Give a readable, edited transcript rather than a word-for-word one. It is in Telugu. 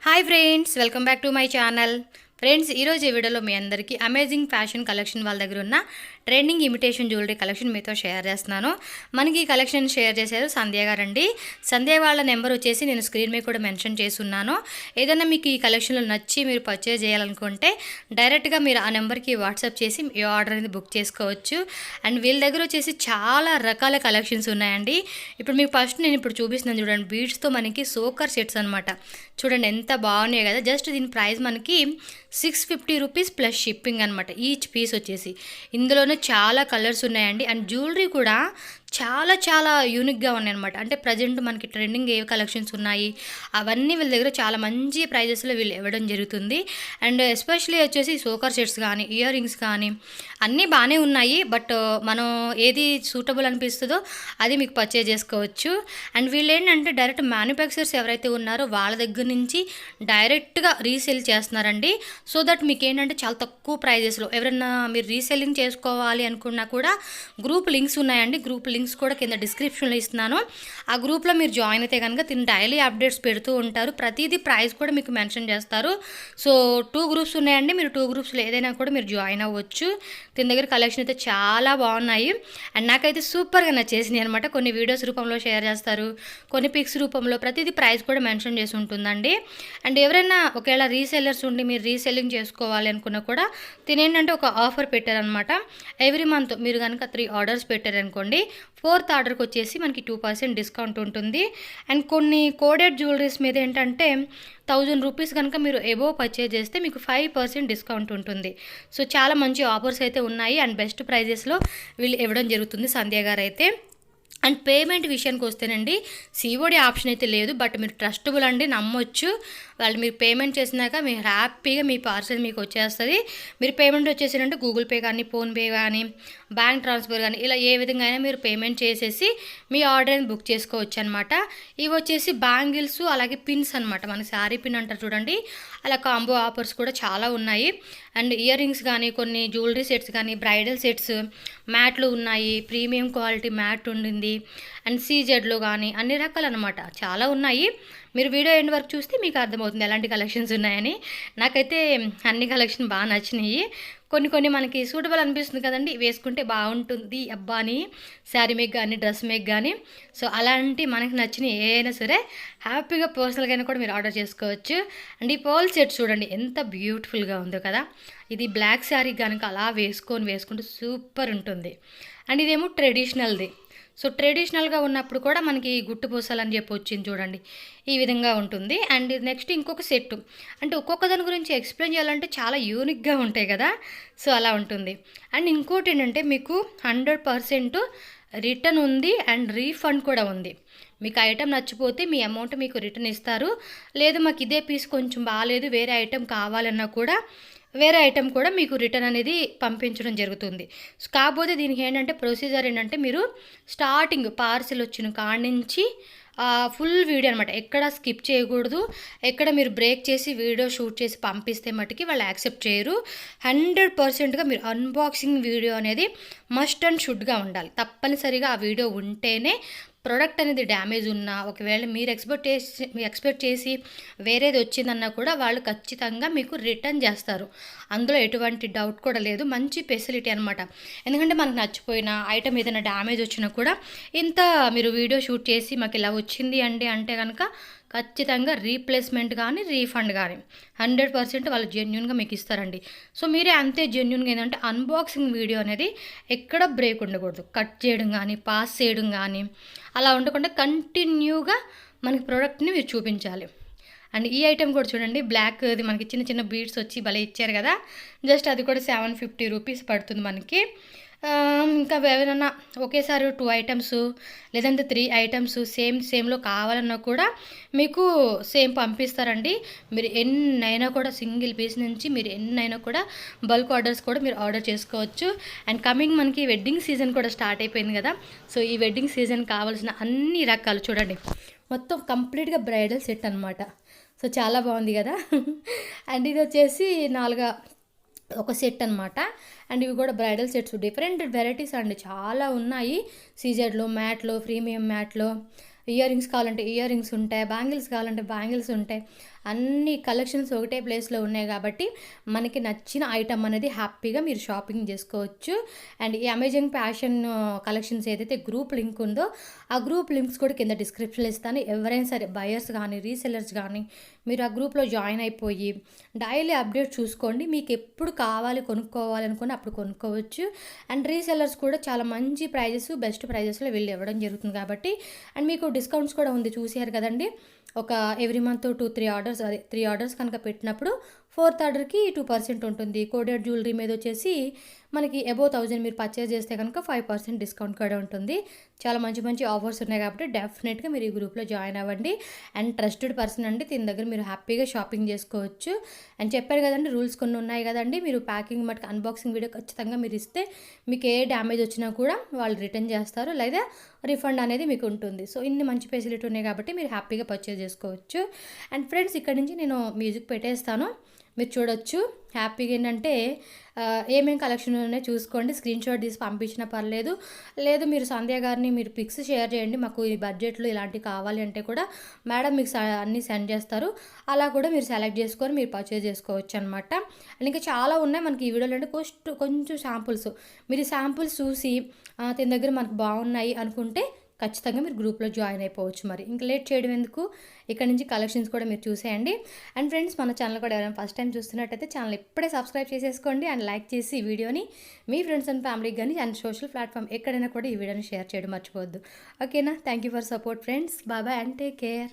Hi friends, welcome back to my channel. Friends, ఈరోజు ఈ వీడియోలో మీ అందరికీ అమేజింగ్ ఫ్యాషన్ కలెక్షన్ వాళ్ళ దగ్గర ఉన్న ట్రెండింగ్ ఇమిటేషన్ జ్యువెలరీ కలెక్షన్ మీతో షేర్ చేస్తున్నాను. మనకి ఈ కలెక్షన్ షేర్ చేశారు సంధ్య గారండి. సంధ్య వాళ్ళ నెంబర్ వచ్చేసి నేను స్క్రీన్ మీద కూడా మెన్షన్ చేసి ఉన్నాను. ఏదైనా మీకు ఈ కలెక్షన్లో నచ్చి మీరు పర్చేజ్ చేయాలనుకుంటే డైరెక్ట్గా మీరు ఆ నెంబర్కి వాట్సాప్ చేసి ఈ ఆర్డర్ అనేది బుక్ చేసుకోవచ్చు. అండ్ వీళ్ళ దగ్గర వచ్చేసి చాలా రకాల కలెక్షన్స్ ఉన్నాయండి. ఇప్పుడు మీకు ఫస్ట్ నేను ఇప్పుడు చూపిస్తున్నాను చూడండి, బీడ్స్తో మనకి సోకర్ సెట్స్ అనమాట. చూడండి ఎంత బాగున్నాయి కదా. జస్ట్ దీని ప్రైస్ మనకి 650 రూపీస్ ప్లస్ షిప్పింగ్ అనమాట. ఈచ్ పీస్ వచ్చేసి ఇందులోనే చాలా కలర్స్ ఉన్నాయండి. అండ్ జ్యువెలరీ కూడా చాలా చాలా యూనిక్గా ఉన్నాయి అనమాట. అంటే ప్రజెంట్ మనకి ట్రెండింగ్ ఏ కలెక్షన్స్ ఉన్నాయి అవన్నీ వీళ్ళ దగ్గర చాలా మంచి ప్రైజెస్లో వీళ్ళు ఇవ్వడం జరుగుతుంది. అండ్ ఎస్పెషలీ వచ్చేసి సోకర్ సెట్స్ కానీ ఇయర్ రింగ్స్ కానీ అన్నీ బాగానే ఉన్నాయి. బట్ మనం ఏది సూటబుల్ అనిపిస్తుందో అది మీకు పర్చేజ్ చేసుకోవచ్చు. అండ్ వీళ్ళు ఏంటంటే డైరెక్ట్ మ్యానుఫ్యాక్చరర్స్ ఎవరైతే ఉన్నారో వాళ్ళ దగ్గర నుంచి డైరెక్ట్గా రీసేల్ చేస్తున్నారండి. సో దట్ మీకు ఏంటంటే చాలా తక్కువ ప్రైజెస్లో ఎవరైనా మీరు రీసేలింగ్ చేసుకోవాలి అనుకున్నా కూడా గ్రూప్ లింక్స్ ఉన్నాయండి. గ్రూప్ లింక్స్ కూడా కింద డిస్క్రిప్షన్లో ఇస్తున్నాను. ఆ గ్రూప్లో మీరు జాయిన్ అయితే కనుక తిని డైలీ అప్డేట్స్ పెడుతూ ఉంటారు. ప్రతిదీ ప్రైస్ కూడా మీకు మెన్షన్ చేస్తారు. సో 2 గ్రూప్స్ ఉన్నాయండి. మీరు 2 గ్రూప్స్లో ఏదైనా కూడా మీరు జాయిన్ అవ్వచ్చు. దీని దగ్గర కలెక్షన్ అయితే చాలా బాగున్నాయి. అండ్ నాకైతే సూపర్గా నచ్చేసినాయి అనమాట. కొన్ని వీడియోస్ రూపంలో షేర్ చేస్తారు, కొన్ని పిక్స్ రూపంలో, ప్రతిదీ ప్రైస్ కూడా మెన్షన్ చేసి ఉంటుందండి. అండ్ ఎవరైనా ఒకవేళ రీసెల్లర్స్ ఉండి మీరు రీసెల్లింగ్ చేసుకోవాలి అనుకున్నా కూడా తినేంటంటే ఒక ఆఫర్ పెట్టారనమాట. ఎవ్రీ మంత్ మీరు కనుక 3 ఆర్డర్స్ పెట్టారనుకోండి, 4th ఆర్డర్కి వచ్చేసి మనకి 2% డిస్కౌంట్ ఉంటుంది. అండ్ కొన్ని కోడెడ్ జ్యువెలరీస్ మీద ఏంటంటే 1000 రూపీస్ కనుక మీరు ఎబోవ్ పర్చేజ్ చేస్తే మీకు 5% డిస్కౌంట్ ఉంటుంది. సో చాలా మంచి ఆఫర్స్ అయితే ఉన్నాయి. అండ్ బెస్ట్ ప్రైజెస్లో వీళ్ళు ఇవ్వడం జరుగుతుంది సంధ్య గారు అయితే. అండ్ పేమెంట్ విషయానికి వస్తేనండి, సిఓడి ఆప్షన్ అయితే లేదు. బట్ మీరు ట్రస్టబుల్ అండి, నమ్మొచ్చు. వాళ్ళు మీరు పేమెంట్ చేసినాక మీరు హ్యాపీగా మీ పార్సల్ మీకు వచ్చేస్తుంది. మీరు పేమెంట్ వచ్చేసినంటే గూగుల్ పే కానీ, ఫోన్పే కానీ, బ్యాంక్ ట్రాన్స్ఫర్ కానీ ఇలా ఏ విధంగా అయినా మీరు పేమెంట్ చేసేసి మీ ఆర్డర్ని బుక్ చేసుకోవచ్చు అనమాట. ఇవి వచ్చేసి బ్యాంగిల్స్ అలాగే పిన్స్ అనమాట. మన శారీ పిన్ అంటారు చూడండి, అలా కాంబో ఆఫర్స్ కూడా చాలా ఉన్నాయి. అండ్ ఇయర్ రింగ్స్ కానీ, కొన్ని జ్యువెలరీ సెట్స్ కానీ, బ్రైడల్ సెట్స్, మ్యాట్లు ఉన్నాయి, ప్రీమియం క్వాలిటీ మ్యాట్ ఉండింది. అండ్ సీజెడ్లో కానీ అన్ని రకాలు అనమాట చాలా ఉన్నాయి. మీరు వీడియో ఎండ్ వరకు చూస్తే మీకు అర్థమవుతుంది ఎలాంటి కలెక్షన్స్ ఉన్నాయని. నాకైతే అన్ని కలెక్షన్ బాగా నచ్చినాయి. కొన్ని మనకి సూటబుల్ అనిపిస్తుంది కదండి, వేసుకుంటే బాగుంటుంది అబ్బా అని, శారీ మేక్ కానీ డ్రెస్ మేక్ కానీ. సో అలాంటి మనకి నచ్చిన ఏ అయినా సరే హ్యాపీగా పర్సనల్గా అయినా కూడా మీరు ఆర్డర్ చేసుకోవచ్చు. అండ్ ఈ పర్ల్ సెట్ చూడండి ఎంత బ్యూటిఫుల్గా ఉందో కదా. ఇది బ్లాక్ శారీ కనుక అలా వేసుకుంటే సూపర్ ఉంటుంది. అండ్ ఇదేమో ట్రెడిషనల్ది. సో ట్రెడిషనల్గా ఉన్నప్పుడు కూడా మనకి గుట్టు పూసలని చెప్పి వచ్చింది చూడండి, ఈ విధంగా ఉంటుంది. అండ్ నెక్స్ట్ ఇంకొక సెట్, అంటే ఒక్కొక్క దాని గురించి ఎక్స్ప్లెయిన్ చేయాలంటే చాలా యూనిక్గా ఉంటాయి కదా. సో అలా ఉంటుంది. అండ్ ఇంకోటి ఏంటంటే మీకు 100% రిటర్న్ ఉంది అండ్ రీఫండ్ కూడా ఉంది. మీకు ఐటెం నచ్చిపోతే మీ అమౌంట్ మీకు రిటర్న్ ఇస్తారు. లేదు మాకు ఇదే పీస్ కొంచెం బాగాలేదు, వేరే ఐటెం కావాలన్నా కూడా వేరే ఐటెం కూడా మీకు రిటర్న్ అనేది పంపించడం జరుగుతుంది. కాకపోతే దీనికి ఏంటంటే ప్రొసీజర్ ఏంటంటే మీరు స్టార్టింగ్ పార్సిల్ వచ్చిన కాడి నుంచి ఫుల్ వీడియో అనమాట, ఎక్కడ స్కిప్ చేయకూడదు. ఎక్కడ మీరు బ్రేక్ చేసి వీడియో షూట్ చేసి పంపిస్తే మటుకి వాళ్ళు యాక్సెప్ట్ చేయరు. 100%గా మీరు అన్బాక్సింగ్ వీడియో అనేది మస్ట్ అండ్ షుడ్గా ఉండాలి. తప్పనిసరిగా ఆ వీడియో ఉంటేనే ప్రోడక్ట్ అనేది డ్యామేజ్ ఉన్నా, ఒకవేళ మీరు ఎక్స్పెక్ట్ చేసి వేరేది వచ్చిందన్నా కూడా వాళ్ళు ఖచ్చితంగా మీకు రిటర్న్ చేస్తారు. అందులో ఎటువంటి డౌట్ కూడా లేదు. మంచి ఫెసిలిటీ అనమాట. ఎందుకంటే మనకు నచ్చిపోయిన ఐటమ్ ఏదైనా డ్యామేజ్ వచ్చినా కూడా ఇంత మీరు వీడియో షూట్ చేసి మాకు ఇలా వచ్చింది అండి అంటే కనుక ఖచ్చితంగా రీప్లేస్మెంట్ కానీ రీఫండ్ కానీ 100% వాళ్ళు జెన్యున్గా మీకు ఇస్తారండి. సో మీరే అంతే జెన్యున్గా ఏంటంటే అన్బాక్సింగ్ వీడియో అనేది ఎక్కడ బ్రేక్ ఉండకూడదు. కట్ చేయడం కానీ, పాస్ చేయడం కానీ అలా ఉండకుండా కంటిన్యూగా మనకి ప్రోడక్ట్ని మీరు చూపించాలి. అండ్ ఈ ఐటెం కూడా చూడండి, బ్లాక్ అది మనకి చిన్న చిన్న బీడ్స్ వచ్చి భలే ఇచ్చారు కదా. జస్ట్ అది కూడా 750 రూపీస్ పడుతుంది మనకి. ఇంకా ఎవరైనా ఒకేసారి 2 ఐటమ్స్ లేదంటే 3 ఐటమ్స్ సేమ్లో కావాలన్నా కూడా మీకు సేమ్ పంపిస్తారండి. మీరు ఎన్నైనా కూడా సింగిల్ పీస్ నుంచి మీరు ఎన్నైనా కూడా బల్క్ ఆర్డర్స్ కూడా మీరు ఆర్డర్ చేసుకోవచ్చు. అండ్ కమింగ్ మనకి వెడ్డింగ్ సీజన్ కూడా స్టార్ట్ అయిపోయింది కదా. సో ఈ వెడ్డింగ్ సీజన్ కావాల్సిన అన్ని రకాలు చూడండి, మొత్తం కంప్లీట్గా బ్రైడల్ సెట్ అనమాట. సో చాలా బాగుంది కదా. అండ్ ఇది వచ్చేసి 4 ఒక సెట్ అనమాట. అండ్ ఇవి కూడా బ్రైడల్ సెట్స్ డిఫరెంట్ వెరైటీస్ అండి చాలా ఉన్నాయి. సీజెడ్లో, మ్యాట్లో, ప్రీమియం మ్యాట్లో ఇయర్ రింగ్స్ కావాలంటే ఇయర్ రింగ్స్ ఉంటాయి, బ్యాంగిల్స్ కావాలంటే బ్యాంగిల్స్ ఉంటాయి. అన్ని కలెక్షన్స్ ఒకటే ప్లేస్లో ఉన్నాయి కాబట్టి మనకి నచ్చిన ఐటమ్ అనేది హ్యాపీగా మీరు షాపింగ్ చేసుకోవచ్చు. అండ్ ఈ అమేజింగ్ ఫ్యాషన్ కలెక్షన్స్ ఏదైతే గ్రూప్ లింక్ ఉందో ఆ గ్రూప్ లింక్స్ కూడా కింద డిస్క్రిప్షన్లో ఇస్తాను. ఎవరైనా సరే బయర్స్ కానీ రీసెల్లర్స్ కానీ మీరు ఆ గ్రూప్లో జాయిన్ అయిపోయి డైలీ అప్డేట్ చూసుకోండి. మీకు ఎప్పుడు కావాలి కొనుక్కోవాలి అనుకుని అప్పుడు కొనుక్కోవచ్చు. అండ్ రీసెల్లర్స్ కూడా చాలా మంచి ప్రైజెస్, బెస్ట్ ప్రైజెస్లో వీళ్ళు ఇవ్వడం జరుగుతుంది కాబట్టి. అండ్ మీకు డిస్కౌంట్స్ కూడా ఉంది, చూసారు కదండి. ఒక ఎవ్రీ మంత్ 2-3 ఆర్డర్స్, అదే 3 ఆర్డర్స్ కనుక పెట్టినప్పుడు 4th ఆర్డర్కి 2% ఉంటుంది. కోడెడ్ జ్యువెలరీ మీద వచ్చేసి మనకి అబోవ్ 1000 మీరు పర్చేస్ చేస్తే కనుక 5% డిస్కౌంట్ కూడా ఉంటుంది. చాలా మంచి మంచి ఆఫర్స్ ఉన్నాయి కాబట్టి డెఫినెట్గా మీరు ఈ గ్రూప్లో జాయిన్ అవ్వండి. అండ్ ట్రస్టెడ్ పర్సన్ అండి, దీని దగ్గర మీరు హ్యాపీగా షాపింగ్ చేసుకోవచ్చు. అండ్ చెప్పారు కదండి, రూల్స్ కొన్ని ఉన్నాయి కదండి. మీరు ప్యాకింగ్ మటుకు అన్బాక్సింగ్ వీడియో ఖచ్చితంగా మీరు ఇస్తే మీకు ఏ డ్యామేజ్ వచ్చినా కూడా వాళ్ళు రిటర్న్ చేస్తారు, లేదా రిఫండ్ అనేది మీకు ఉంటుంది. సో ఇన్ని మంచి ఫెసిలిటీ ఉన్నాయి కాబట్టి మీరు హ్యాపీగా పర్చేస్ చేసుకోవచ్చు. అండ్ ఫ్రెండ్స్, ఇక్కడ నుంచి నేను మ్యూజిక్ పెట్టేస్తాను, మీరు చూడొచ్చు. హ్యాపీగా ఏంటంటే ఏమేమి కలెక్షన్ ఉన్నాయో చూసుకోండి. స్క్రీన్ షాట్ తీసి పంపించినా పర్లేదు, లేదు మీరు సంధ్య గారిని మీరు పిక్స్ షేర్ చేయండి, మాకు ఈ బడ్జెట్లో ఇలాంటివి కావాలి అంటే కూడా మేడం మీకు అన్నీ సెండ్ చేస్తారు. అలా కూడా మీరు సెలెక్ట్ చేసుకొని మీరు పర్చేజ్ చేసుకోవచ్చు అనమాట. అండ్ ఇంకా చాలా ఉన్నాయి మనకి ఈ వీడియోలో. అంటే కొంచెం శాంపుల్స్, మీరు శాంపుల్స్ చూసి దీని దగ్గర మనకు బాగున్నాయి అనుకుంటే ఖచ్చితంగా మీరు గ్రూప్లో జాయిన్ అయిపోవచ్చు. మరి ఇంకా లేట్ చేయడం ఎందుకు, ఇక్కడ నుంచి కలెక్షన్స్ కూడా మీరు చూసేయండి. అండ్ ఫ్రెండ్స్, మన ఛానల్ కూడా ఎవరైనా ఫస్ట్ టైం చూస్తున్నట్టయితే ఛానల్ ఇప్పుడే సబ్స్క్రైబ్ చేసేసుకోండి. అండ్ లైక్ చేసి ఈ వీడియోని మీ ఫ్రెండ్స్ అండ్ ఫ్యామిలీకి కానీ అండ్ సోషల్ ప్లాట్ఫామ్ ఎక్కడైనా కూడా ఈ వీడియోని షేర్ చేయడం మర్చిపోవద్దు. ఓకేనా? Thank you for support friends. Bye bye and take care.